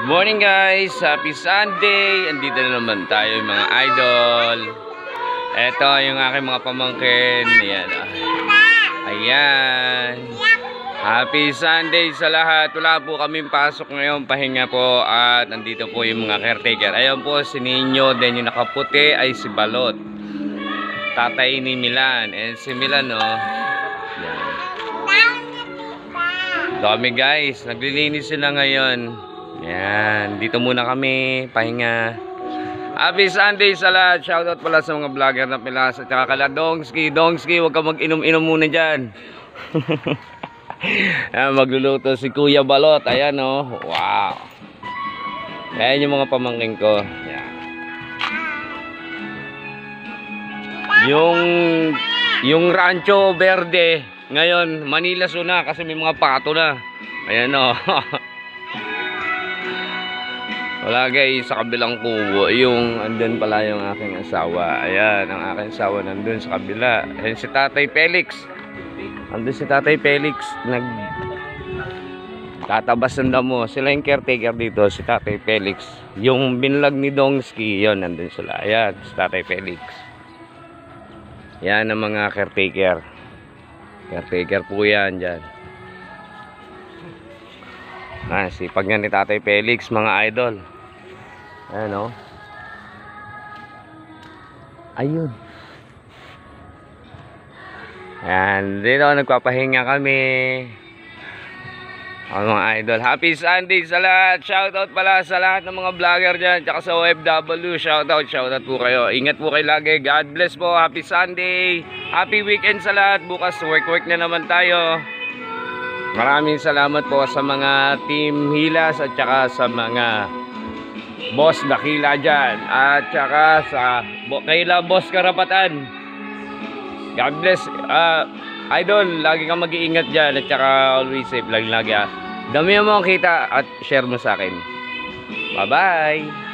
Good morning guys, happy Sunday. Andito na naman tayo mga idol. Ito yung aking mga pamangkin. Ayan. Ayan. Happy Sunday sa lahat. Wala po kaming pasok ngayon, pahinga po. At nandito po yung mga caretaker. Ayan po si Ninyo, then yung nakaputi ay si Balot, tatay ni Milan. And si Milan ayan. Dami guys, naglilinis sila ngayon. Yan, dito muna kami, pahinga. Happy Sunday sa lahat. Shoutout pala sa mga vlogger na Pilas at saka kala Dongski, huwag ka mag-inom-inom muna dyan. Ayan, magluluto si Kuya Balot. Ayan wow. Ayan yung mga pamangking ko. Ayan. Yung Rancho Verde ngayon, Manila Suna kasi may mga pato na. Ayan Wala guys, sa kabilang kubo, yung andun pala yung aking asawa. Ayan, ang aking asawa nandun sa kabila. Ayan si Tatay Felix. Andun si Tatay Felix, tatabas ng damo. Sila yung caretaker dito, si Tatay Felix. Yung binlag ni Dongski, yun, nandun sila. Ayan, si Tatay Felix. Yan ang mga caretaker. Caretaker po yan dyan. Sipag nga ni Tatay Felix, mga idol. Ayan ayun. Ayan, dito nagpapahinga kami. Mga idol, happy Sunday sa lahat. Shoutout pala sa lahat ng mga vlogger dyan, tsaka sa OFW. Shoutout po kayo. Ingat po kayo lagi. God bless po. Happy Sunday. Happy weekend sa lahat. Bukas work na naman tayo. Maraming salamat po sa mga Team Hilas at saka sa mga Boss Dakila dyan. At saka sa kaila Boss Karapatan. God bless. Idol, lagi kang mag-iingat dyan. At saka always safe. Lagi. Dami mo ang kita at share mo sa akin. Bye bye.